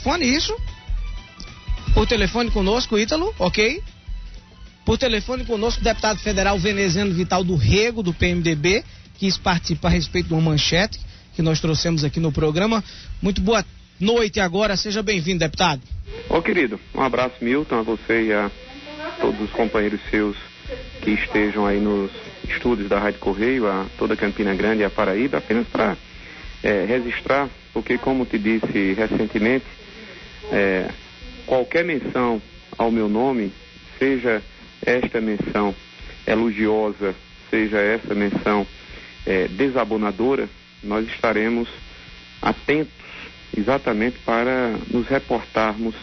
telefone, isso? Por telefone conosco, Ítalo, ok? Por telefone conosco, o deputado federal veneziano Vital do Rego, do PMDB, quis participar a respeito de uma manchete que nós trouxemos aqui no programa. Muito boa noite agora, seja bem-vindo, deputado. Ô querido, um abraço, Milton, a você e a todos os companheiros seus que estejam aí nos estúdios da Rádio Correio, a toda Campina Grande e a Paraíba, apenas para registrar, porque como te disse recentemente, qualquer menção ao meu nome, seja esta menção elogiosa, seja essa menção desabonadora, nós estaremos atentos exatamente para nos reportarmos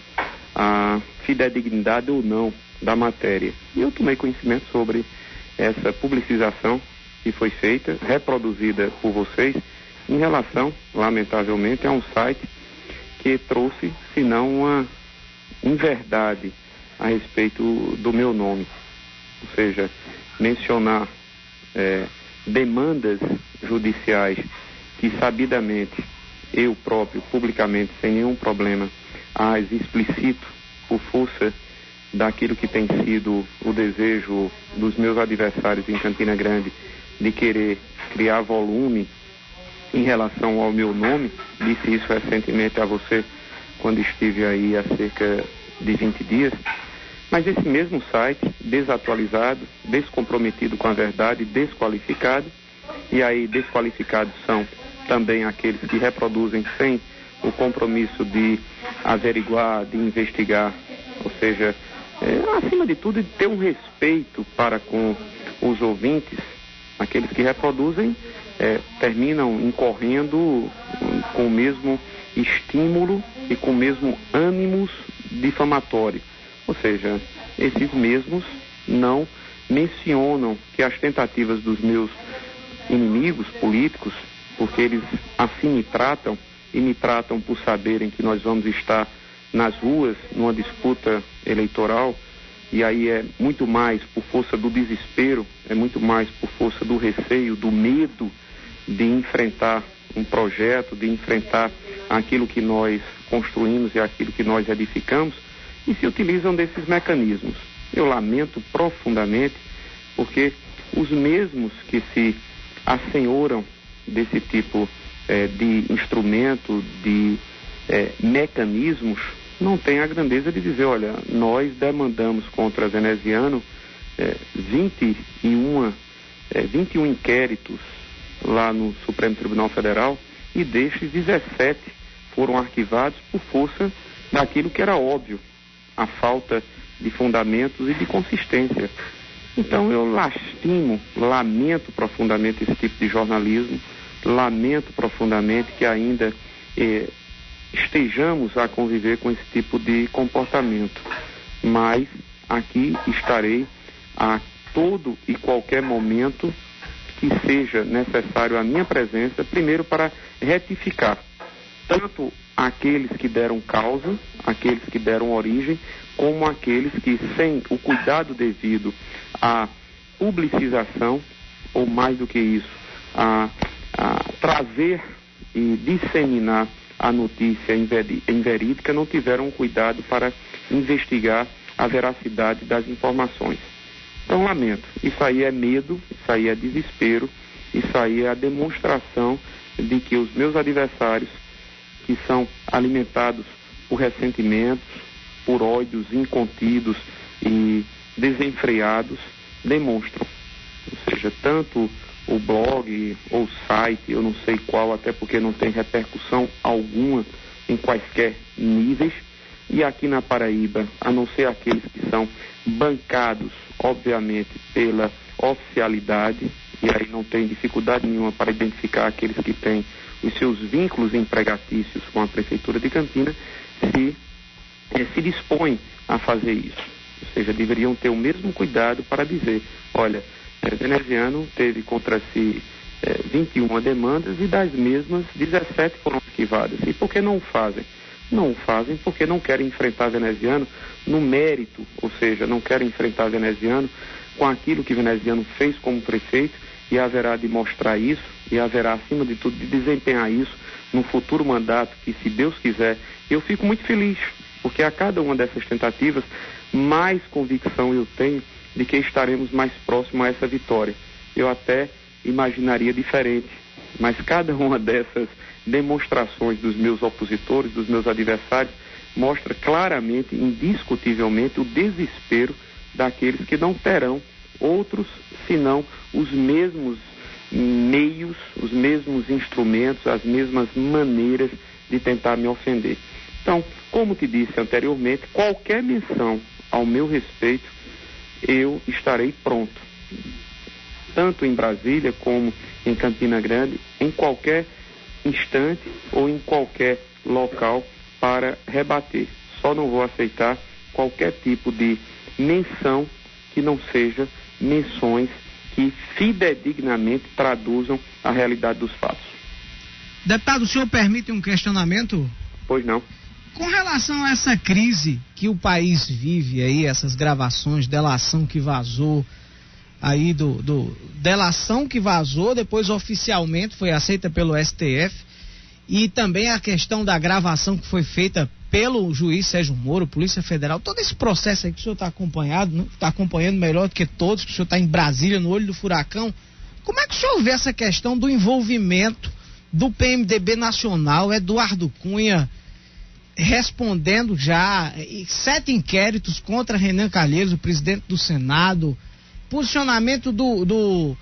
a fidedignidade ou não da matéria. E eu tomei conhecimento sobre essa publicização que foi feita, reproduzida por vocês, em relação, lamentavelmente, a um site que trouxe, se não uma inverdade a respeito do meu nome. Ou seja, mencionar demandas judiciais que sabidamente eu próprio, publicamente, sem nenhum problema, as explicito por força daquilo que tem sido o desejo dos meus adversários em Campina Grande de querer criar volume em relação ao meu nome. Disse isso recentemente a você quando estive aí há cerca de 20 dias. Mas esse mesmo site, desatualizado, descomprometido com a verdade, desqualificado, e aí desqualificados são também aqueles que reproduzem sem o compromisso de averiguar, de investigar, ou seja, acima de tudo, de ter um respeito para com os ouvintes. Aqueles que reproduzem terminam incorrendo com o mesmo estímulo e com o mesmo ânimos difamatório. Ou seja, esses mesmos não mencionam que as tentativas dos meus inimigos políticos, porque eles assim me tratam, e me tratam por saberem que nós vamos estar nas ruas numa disputa eleitoral, e aí é muito mais por força do desespero, é muito mais por força do receio, do medo de enfrentar um projeto, de enfrentar aquilo que nós construímos e aquilo que nós edificamos, e se utilizam desses mecanismos. Eu lamento profundamente, porque os mesmos que se assenhoram desse tipo de instrumento, de mecanismos, não têm a grandeza de dizer, olha, nós demandamos contra veneziano 21 inquéritos lá no Supremo Tribunal Federal, e destes 17 foram arquivados por força daquilo que era óbvio, a falta de fundamentos e de consistência. Então eu lamento profundamente esse tipo de jornalismo, lamento profundamente que ainda estejamos a conviver com esse tipo de comportamento, mas aqui estarei a todo e qualquer momento que seja necessário a minha presença, primeiro para retificar tanto aqueles que deram causa, aqueles que deram origem, como aqueles que, sem o cuidado devido à publicização, ou mais do que isso, a trazer e disseminar a notícia inverídica, não tiveram cuidado para investigar a veracidade das informações. Então, lamento. Isso aí é medo, isso aí é desespero, isso aí é a demonstração de que os meus adversários, que são alimentados por ressentimentos, por ódios incontidos e desenfreados, demonstram. Ou seja, tanto o blog ou site, eu não sei qual, até porque não tem repercussão alguma em quaisquer níveis, e aqui na Paraíba, a não ser aqueles que são bancados, obviamente, pela oficialidade, e aí não tem dificuldade nenhuma para identificar aqueles que têm os seus vínculos empregatícios com a Prefeitura de Campina, se dispõem a fazer isso. Ou seja, deveriam ter o mesmo cuidado para dizer, olha, veneziano teve contra si 21 demandas e das mesmas 17 foram arquivadas. E por que não o fazem? Não o fazem porque não querem enfrentar veneziano no mérito, ou seja, não querem enfrentar veneziano com aquilo que veneziano fez como prefeito, e haverá de mostrar isso e haverá, acima de tudo, de desempenhar isso no futuro mandato, que, se Deus quiser, eu fico muito feliz, porque a cada uma dessas tentativas, mais convicção eu tenho de que estaremos mais próximos a essa vitória. Eu até imaginaria diferente, mas cada uma dessas demonstrações dos meus opositores, dos meus adversários, mostra claramente, indiscutivelmente, o desespero daqueles que não terão outros senão os mesmos meios, os mesmos instrumentos, as mesmas maneiras de tentar me ofender. Então, como te disse anteriormente, qualquer menção ao meu respeito, eu estarei pronto, tanto em Brasília como em Campina Grande, em qualquer instante ou em qualquer local para rebater. Só não vou aceitar qualquer tipo de menção que não seja menções que fidedignamente traduzam a realidade dos fatos. Deputado, o senhor permite um questionamento? Pois não. Com relação a essa crise que o país vive aí, essas gravações, delação que vazou, aí delação que vazou, depois oficialmente foi aceita pelo STF, e também a questão da gravação que foi feita pelo juiz Sérgio Moro, Polícia Federal, todo esse processo aí que o senhor está acompanhando melhor do que todos, que o senhor está em Brasília, no olho do furacão, como é que o senhor vê essa questão do envolvimento do PMDB nacional, Eduardo Cunha respondendo já 7 inquéritos contra Renan Calheiros, o presidente do Senado, posicionamento do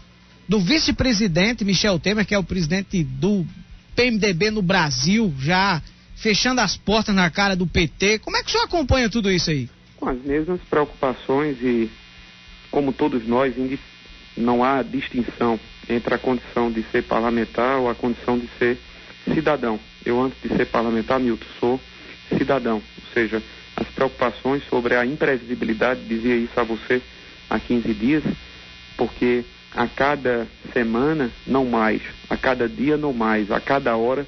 vice-presidente Michel Temer, que é o presidente do PMDB no Brasil, já fechando as portas na cara do PT. Como é que o senhor acompanha tudo isso aí? Com as mesmas preocupações e, como todos nós, não há distinção entre a condição de ser parlamentar ou a condição de ser cidadão. Eu, antes de ser parlamentar, Milton, sou cidadão. Ou seja, as preocupações sobre a imprevisibilidade, dizia isso a você há 15 dias, porque a cada semana, não mais, a cada dia, não mais, a cada hora,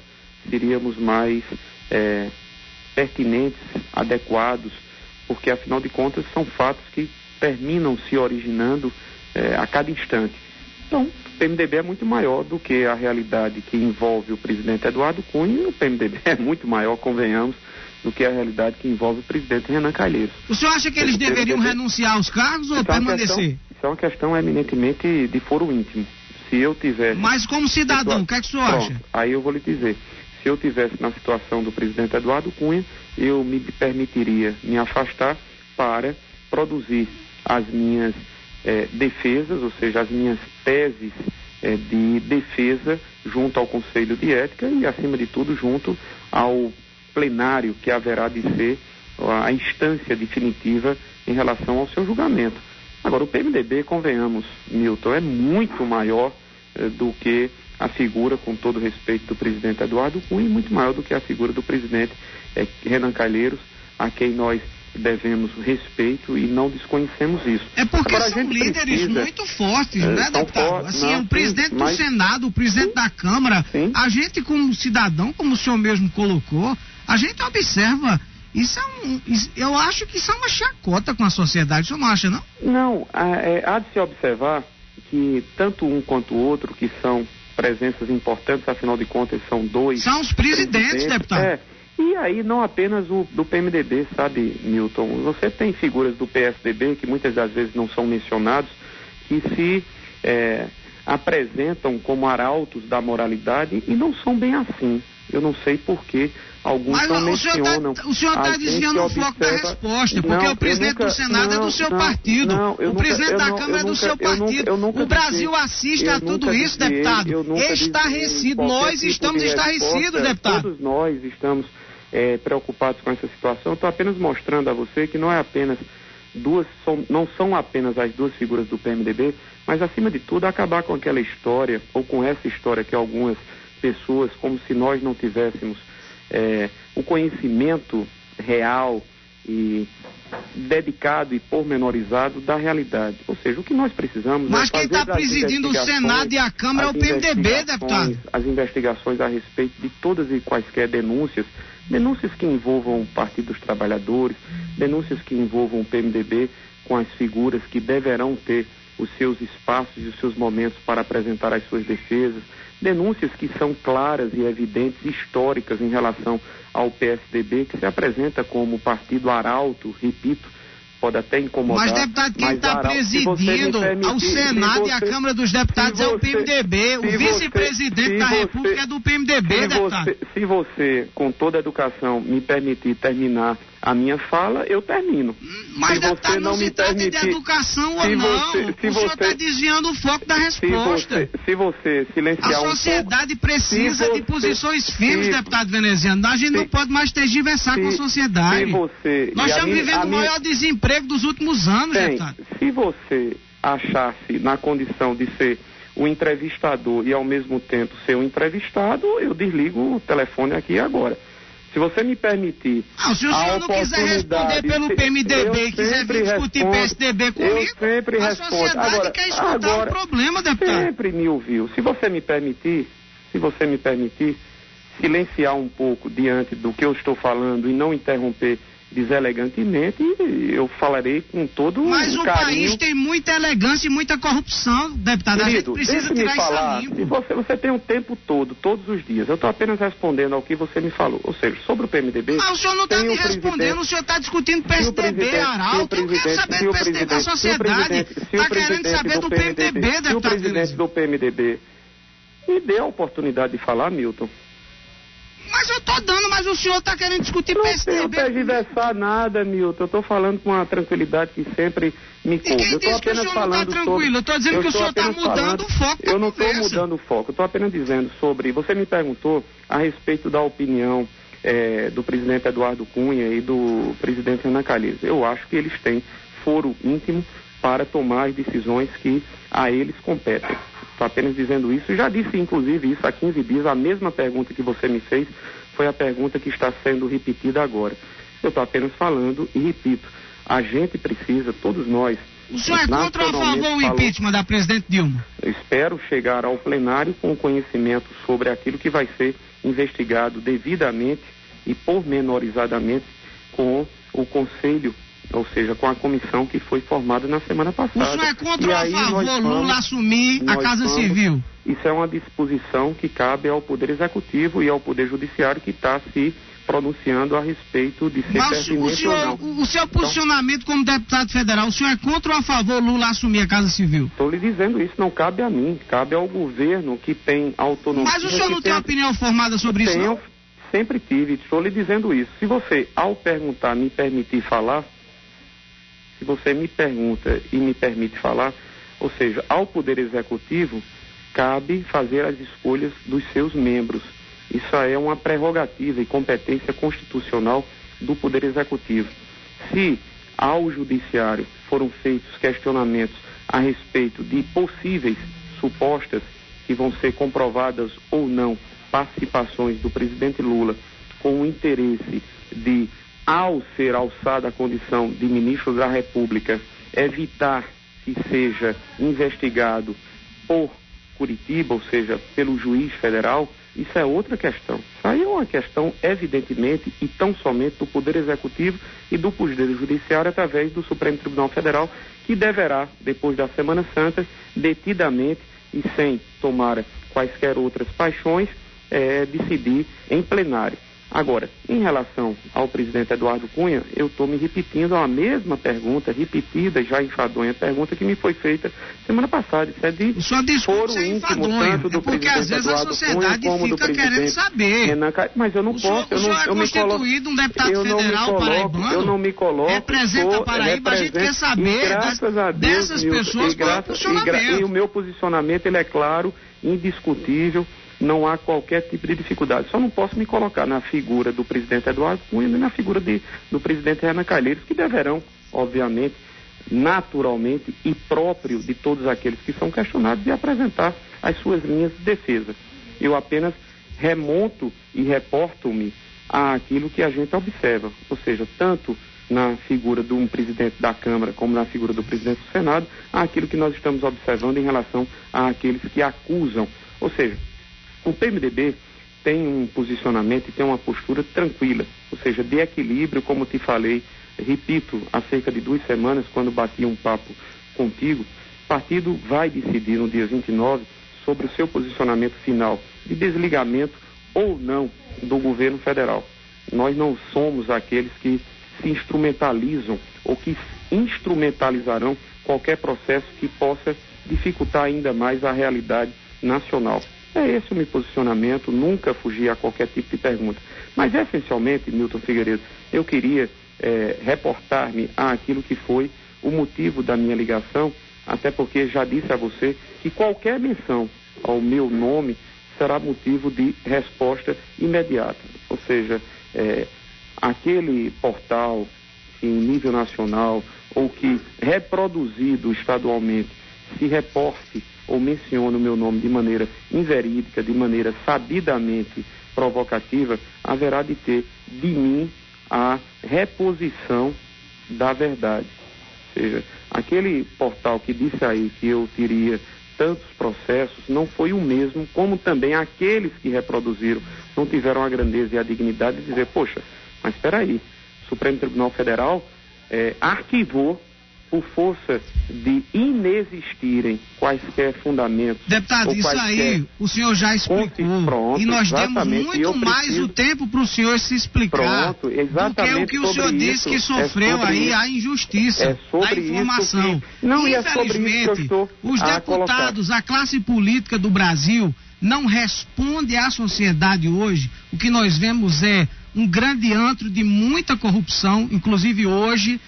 seríamos mais pertinentes, adequados, porque, afinal de contas, são fatos que terminam se originando a cada instante. Então, o PMDB é muito maior do que a realidade que envolve o presidente Eduardo Cunha, e o PMDB é muito maior, convenhamos, do que a realidade que envolve o presidente Renan Calheiros. O senhor acha que eles deveriam renunciar aos cargos ou permanecer? Isso é uma questão eminentemente de foro íntimo. Se eu tivesse... Mas como cidadão, o que é que o senhor acha? Aí eu vou lhe dizer, se eu tivesse na situação do presidente Eduardo Cunha, eu me permitiria me afastar para produzir as minhas defesas, ou seja, as minhas teses de defesa junto ao Conselho de Ética e, acima de tudo, junto ao plenário que haverá de ser a instância definitiva em relação ao seu julgamento. Agora, o PMDB, convenhamos, Milton, é muito maior do que a figura, com todo respeito, do presidente Eduardo Cunha, e muito maior do que a figura do presidente Renan Calheiros, a quem nós devemos respeito e não desconhecemos isso. É porque agora, são líderes muito fortes, né, deputado? Assim, o presidente do Senado, o presidente da Câmara, a gente como cidadão, como o senhor mesmo colocou, a gente observa, eu acho que isso é uma chacota com a sociedade, o senhor não acha, não? Não, há de se observar que tanto um quanto o outro, que são presenças importantes, afinal de contas são dois... São os presidentes, deputado. E aí não apenas do PMDB, sabe, Milton? Você tem figuras do PSDB que muitas das vezes não são mencionados, que se apresentam como arautos da moralidade e não são bem assim. Eu não sei por que alguns não mencionam. O senhor está desviando o foco da resposta, porque o presidente do Senado é do seu partido, o presidente da Câmara é do seu partido. O Brasil assiste a tudo isso, deputado. Estarrecido, nós estamos estarrecidos, deputado. Todos nós estamos preocupados com essa situação. Estou apenas mostrando a você que não é apenas não são apenas as duas figuras do PMDB, mas, acima de tudo, acabar com aquela história, ou com essa história que algumas pessoas, como se nós não tivéssemos o conhecimento real e dedicado e pormenorizado da realidade. Ou seja, o que nós precisamos... Mas quem está presidindo o Senado e a Câmara é o PMDB, deputado. As investigações a respeito de todas e quaisquer denúncias que envolvam o Partido dos Trabalhadores, denúncias que envolvam o PMDB com as figuras que deverão ter os seus espaços e os seus momentos para apresentar as suas defesas, denúncias que são claras e evidentes, históricas em relação ao PSDB, que se apresenta como partido arauto, repito, pode até incomodar. Mas, deputado, quem está presidindo ao Senado e à Câmara dos Deputados é o PMDB. O vice-presidente da República é do PMDB, deputado. Se você, com toda a educação, me permitir terminar a minha fala, eu termino. Mas, deputado, não se trata de educação ou não. O senhor está desviando o foco da resposta. Se você silenciar a sociedade precisa de posições firmes, deputado veneziano. A gente não pode mais tergiversar com a sociedade. Nós estamos vivendo o maior desemprego dos últimos anos, deputado. Se você achasse na condição de ser o entrevistador e ao mesmo tempo ser o entrevistado, eu desligo o telefone aqui agora. Se você me permitir... Se o senhor não quiser responder pelo PMDB e quiser vir discutir PSDB comigo, a sociedade quer escutar o problema, deputado. Sempre me ouviu. Se você me permitir, silenciar um pouco diante do que eu estou falando e não interromper deselegantemente, eu falarei com todo Mas o o carinho. país tem muita elegância e muita corrupção, deputado. Querido, a gente precisa tirar isso a limpo. Você tem o tempo todo, todos os dias. Eu estou apenas respondendo ao que você me falou. Ou seja, sobre o PMDB... o senhor não está me respondendo, o senhor está discutindo PSDB, Arauto. Eu quero saber do PSDB, a sociedade está querendo saber do PMDB, deputado. Se o presidente do PMDB me dê a oportunidade de falar, Milton... Mas eu tô dando, mas o senhor tá querendo discutir PSDB. Não tenho tergiversar nada, Milton. Eu tô falando com a tranquilidade que sempre me coube. Quem disse que o senhor não tá tranquilo? Eu tô dizendo que o senhor tá mudando o foco da Eu não conversa. tô mudando o foco. Eu tô apenas dizendo sobre... Você me perguntou a respeito da opinião do presidente Eduardo Cunha e do presidente Renan Calheiros. Eu acho que eles têm foro íntimo para tomar as decisões que a eles competem. Estou apenas dizendo isso. Já disse, inclusive, isso há 15 dias. A mesma pergunta que você me fez foi a pergunta que está sendo repetida agora. Eu estou apenas falando e repito. A gente precisa, todos nós... O senhor é contra ou a favor o impeachment da presidente Dilma? Eu espero chegar ao plenário com conhecimento sobre aquilo que vai ser investigado devidamente e pormenorizadamente com o Conselho, ou seja, com a comissão que foi formada na semana passada. O senhor é contra ou a favor Lula assumir a Casa Civil? Isso é uma disposição que cabe ao Poder Executivo e ao Poder Judiciário, que está se pronunciando a respeito de ser pertinente ou não. O seu posicionamento como deputado federal, o senhor é contra ou a favor Lula assumir a Casa Civil? Estou lhe dizendo isso, não cabe a mim, cabe ao governo que tem autonomia. Mas o senhor não tem opinião formada sobre isso, não? Sempre tive, estou lhe dizendo isso. Se você, ao perguntar, me permitir falar, se você me pergunta e me permite falar, ou seja, ao Poder Executivo, cabe fazer as escolhas dos seus membros. Isso é uma prerrogativa e competência constitucional do Poder Executivo. Se ao Judiciário foram feitos questionamentos a respeito de possíveis, supostas, que vão ser comprovadas ou não, participações do presidente Lula com o interesse de, ao ser alçada a condição de ministro da República, evitar que seja investigado por Curitiba, ou seja, pelo juiz federal, isso é outra questão. Isso aí é uma questão, evidentemente, e tão somente do Poder Executivo e do Poder Judiciário através do Supremo Tribunal Federal, que deverá, depois da Semana Santa, detidamente e sem tomar quaisquer outras paixões, decidir em plenário. Agora, em relação ao presidente Eduardo Cunha, eu estou me repetindo a mesma pergunta, repetida, já enfadonha, pergunta que me foi feita semana passada. Isso é de foro íntimo, tanto do porque às vezes a sociedade fica querendo saber. Mas eu não posso, eu não me coloco. Um deputado federal paraibano, eu não me coloco. Representa a Paraíba, a gente quer saber dessas pessoas qual é o posicionamento. E o meu posicionamento, ele é claro, indiscutível. Não há qualquer tipo de dificuldade. Só não posso me colocar na figura do presidente Eduardo Cunha nem na figura do presidente Renan Calheiros, que deverão, obviamente, naturalmente e próprio de todos aqueles que são questionados, de apresentar as suas linhas de defesa. Eu apenas remonto e reporto-me àquilo que a gente observa, ou seja, tanto na figura de um presidente da Câmara como na figura do presidente do Senado, àquilo que nós estamos observando em relação àqueles que acusam, ou seja, o PMDB tem um posicionamento e tem uma postura tranquila, ou seja, de equilíbrio, como te falei, repito, há cerca de 2 semanas, quando bati um papo contigo, o partido vai decidir no dia 29 sobre o seu posicionamento final de desligamento ou não do governo federal. Nós não somos aqueles que se instrumentalizam ou que instrumentalizarão qualquer processo que possa dificultar ainda mais a realidade nacional. É esse o meu posicionamento, nunca fugi a qualquer tipo de pergunta. Mas, essencialmente, Milton Figueiredo, eu queria reportar-me àquilo que foi o motivo da minha ligação, até porque já disse a você que qualquer menção ao meu nome será motivo de resposta imediata. Ou seja, aquele portal em nível nacional ou que reproduzido estadualmente se reporte ou mencione o meu nome de maneira inverídica, de maneira sabidamente provocativa, haverá de ter de mim a reposição da verdade. Ou seja, aquele portal que disse aí que eu teria tantos processos não foi o mesmo, como também aqueles que reproduziram não tiveram a grandeza e a dignidade de dizer, poxa, mas espera aí, o Supremo Tribunal Federal arquivou por força de inexistirem quaisquer fundamentos. Deputado, isso aí o senhor já explicou. Pronto, e nós demos muito mais o tempo para o senhor se explicar. Pronto, exatamente, do que o senhor disse que sofreu aí a injustiça da informação. Infelizmente, os deputados, a classe política do Brasil não responde à sociedade hoje. O que nós vemos é um grande antro de muita corrupção, inclusive hoje,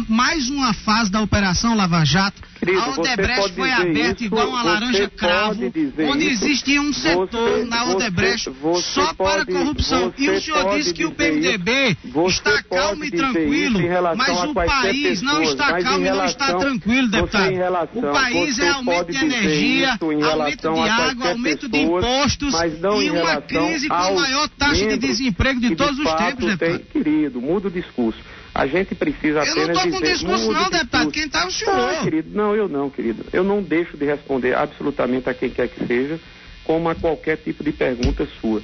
mais uma fase da Operação Lava Jato. Querido, a Odebrecht foi aberta igual uma laranja cravo, onde existia um setor na Odebrecht só para corrupção. E o senhor disse que o PMDB está calmo e tranquilo, mas o país não está calmo e não está tranquilo, deputado. O país é aumento de energia, aumento de água, aumento de impostos e uma crise com a maior taxa de desemprego de todos os tempos, deputado. Querido, muda o discurso. A gente precisa apenas dizer... Eu não estou com discurso não, deputado. Quem está é o senhor. Querido, não, eu não, querido. Eu não deixo de responder absolutamente a quem quer que seja, como a qualquer tipo de pergunta sua.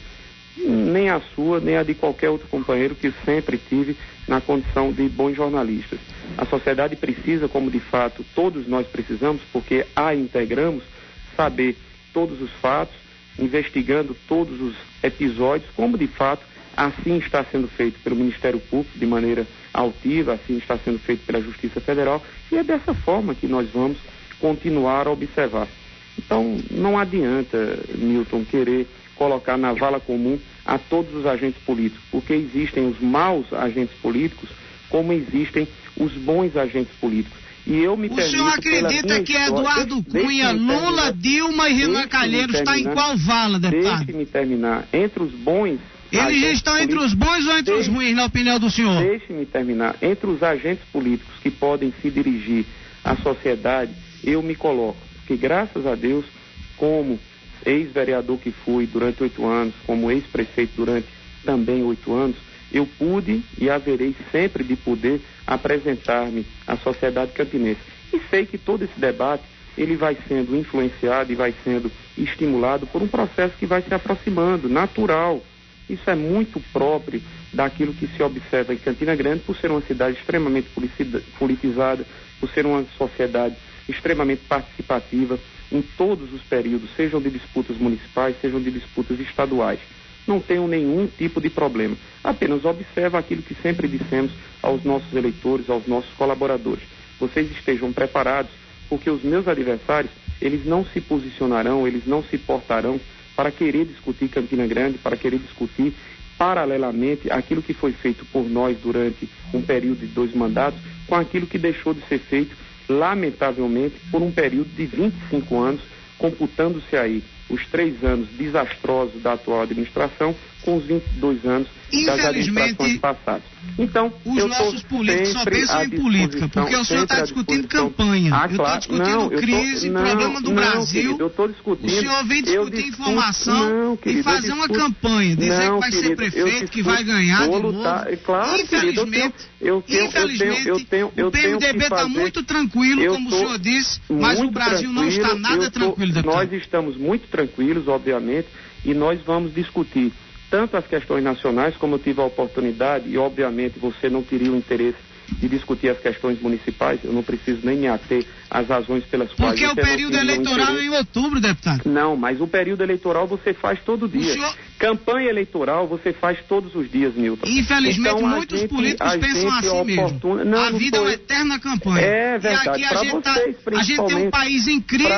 Nem a sua, nem a de qualquer outro companheiro que sempre tive na condição de bons jornalistas. A sociedade precisa, como de fato todos nós precisamos, porque a integramos, saber todos os fatos, investigando todos os episódios, como de fato assim está sendo feito pelo Ministério Público de maneira altiva, assim está sendo feito pela Justiça Federal, e é dessa forma que nós vamos continuar a observar. Então, não adianta, Milton, querer colocar na vala comum a todos os agentes políticos, porque existem os maus agentes políticos, como existem os bons agentes políticos. E eu me permito... O senhor acredita que Eduardo Cunha, Lula, Dilma e Renan Calheiros está em qual vala, deputado? Deixe-me terminar. Entre os bons... Eles já estão entre os bons ou entre os ruins, na opinião do senhor? Deixe-me terminar. Entre os agentes políticos que podem se dirigir à sociedade, eu me coloco. Porque, graças a Deus, como ex-vereador que fui durante 8 anos, como ex-prefeito durante também 8 anos, eu pude e haverei sempre de poder apresentar-me à sociedade campinense. E sei que todo esse debate, ele vai sendo influenciado e vai sendo estimulado por um processo que vai se aproximando, natural. Isso é muito próprio daquilo que se observa em Campina Grande, por ser uma cidade extremamente politizada, por ser uma sociedade extremamente participativa em todos os períodos, sejam de disputas municipais, sejam de disputas estaduais. Não tenho nenhum tipo de problema. Apenas observa aquilo que sempre dissemos aos nossos eleitores, aos nossos colaboradores. Vocês estejam preparados, porque os meus adversários, eles não se posicionarão, eles não se portarão para querer discutir Campina Grande, para querer discutir paralelamente aquilo que foi feito por nós durante um período de 2 mandatos, com aquilo que deixou de ser feito, lamentavelmente, por um período de 25 anos, computando-se aí os 3 anos desastrosos da atual administração com os 22 anos das administrações passadas. Então, os nossos políticos só pensam em política, porque o senhor está discutindo campanha. Eu estou discutindo crise, problema do Brasil. Querido, eu estou discutindo. O senhor vem discutir informação e fazer uma campanha, dizer que vai ser prefeito, que vai ganhar de novo. Claro, infelizmente, o PMDB está muito tranquilo, como o senhor disse, mas o Brasil não está nada tranquilo, deputado. Nós estamos muito tranquilos, obviamente, e nós vamos discutir tanto as questões nacionais, como eu tive a oportunidade, e obviamente você não teria o interesse de discutir as questões municipais, eu não preciso nem me ater às razões pelas quais... Porque o período eleitoral é em outubro, deputado. Não, mas o período eleitoral você faz todo dia. Campanha eleitoral você faz todos os dias, Milton. Infelizmente, então, muitos políticos pensam assim mesmo. Não, a vida é uma eterna campanha. É verdade. E aqui a gente tem um país em crise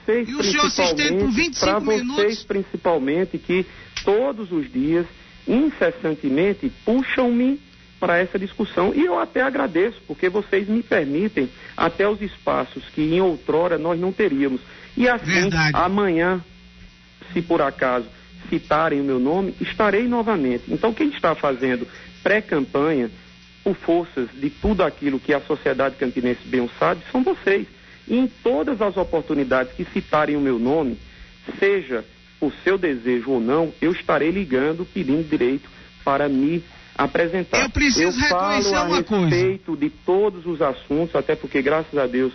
e o senhor se estende por 25 minutos. Para vocês, principalmente, que todos os dias, incessantemente, puxam-me para essa discussão, e eu até agradeço, porque vocês me permitem até os espaços que em outrora nós não teríamos. E assim, verdade, amanhã, se por acaso citarem o meu nome, estarei novamente. Então, quem está fazendo pré-campanha, por forças de tudo aquilo que a sociedade campinense bem sabe, são vocês. E em todas as oportunidades que citarem o meu nome, seja por seu desejo ou não, eu estarei ligando, pedindo direito para me apresentar. Eu preciso reconhecer uma coisa. Eu falo a respeito de todos os assuntos, até porque, graças a Deus,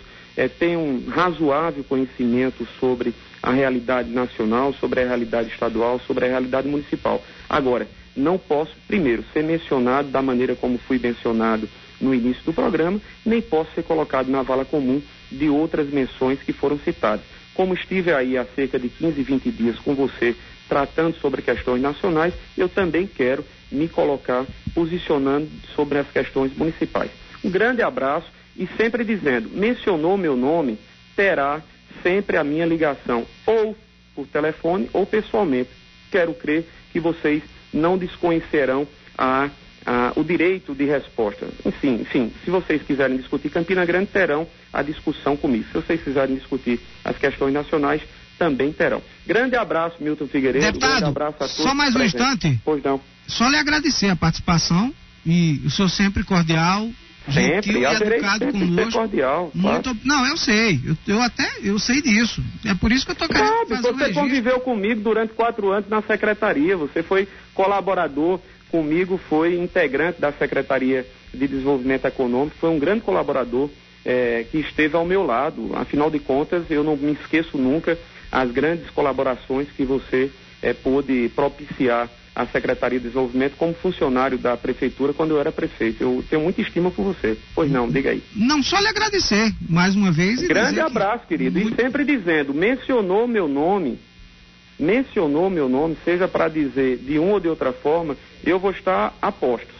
tenho um razoável conhecimento sobre a realidade nacional, sobre a realidade estadual, sobre a realidade municipal. Agora, não posso, primeiro, ser mencionado da maneira como fui mencionado no início do programa, nem posso ser colocado na vala comum de outras menções que foram citadas. Como estive aí há cerca de 15, 20 dias com você, tratando sobre questões nacionais, eu também quero me colocar posicionando sobre as questões municipais. Um grande abraço e sempre dizendo, mencionou meu nome, terá sempre a minha ligação, ou por telefone ou pessoalmente. Quero crer que vocês não desconhecerão o direito de resposta. Enfim, se vocês quiserem discutir Campina Grande, terão a discussão comigo. Se vocês quiserem discutir as questões nacionais, também terão. Grande abraço, Milton Figueiredo. Deputado, grande abraço a todos. Só mais um instante. Pois não. Só lhe agradecer a participação e o senhor sempre cordial, gentil e educado conosco. Cordial, muito, claro. Não, eu sei. Eu sei disso. É por isso que eu estou querendo fazer você conviveu comigo durante 4 anos na secretaria. Você foi colaborador comigo, foi integrante da Secretaria de Desenvolvimento Econômico, foi um grande colaborador que esteve ao meu lado. Afinal de contas, eu não me esqueço nunca as grandes colaborações que você pôde propiciar à Secretaria de Desenvolvimento como funcionário da Prefeitura quando eu era prefeito. Eu tenho muita estima por você. Pois não, diga aí. Não, só lhe agradecer mais uma vez. Grande abraço, querido. E sempre dizendo, mencionou meu nome, seja para dizer de uma ou de outra forma, eu vou estar a postos.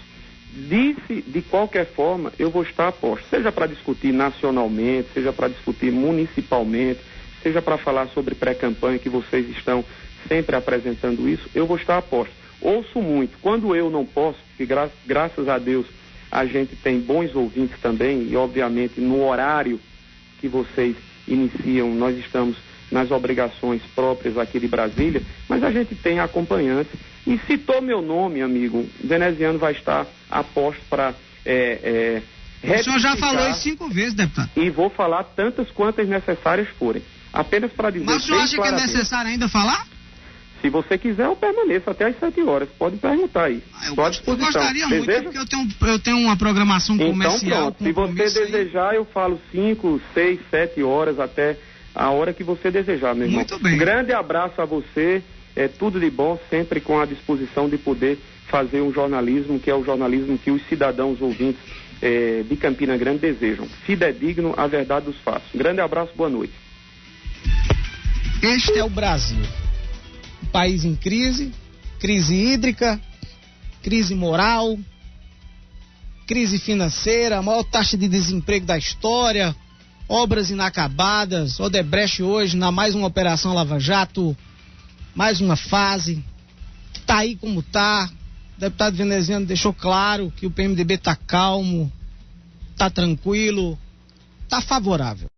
Disse de qualquer forma, eu vou estar a postos. Seja para discutir nacionalmente, seja para discutir municipalmente, seja para falar sobre pré-campanha, que vocês estão sempre apresentando isso, eu vou estar a postos. Ouço muito. Quando eu não posso, porque graças a Deus a gente tem bons ouvintes também, e obviamente no horário que vocês iniciam, nós estamos nas obrigações próprias aqui de Brasília, mas a gente tem acompanhantes. E citou meu nome, amigo, Veneziano vai estar a posto para o senhor já falou isso 5 vezes, deputado. E vou falar tantas quantas necessárias forem. Apenas para dizer. Mas o senhor acha que é necessário ainda falar? Se você quiser, eu permaneço até às 7 horas. Pode perguntar aí. Eu gostaria muito, porque eu tenho uma programação comercial. Então, pronto. Se você desejar, eu falo 5, 6, 7 horas até a hora que você desejar, meu irmão. Muito bem. Grande abraço a você. Tudo de bom, sempre com a disposição de poder fazer um jornalismo que é o jornalismo que os cidadãos ouvintes de Campina Grande desejam. Fidedigno à verdade dos fatos. Grande abraço, boa noite. Este é o Brasil. Um país em crise, crise hídrica, crise moral, crise financeira, a maior taxa de desemprego da história, obras inacabadas, Odebrecht hoje na mais uma operação Lava Jato, mais uma fase, tá aí como tá. O deputado Veneziano deixou claro que o PMDB tá calmo, tá tranquilo, tá favorável.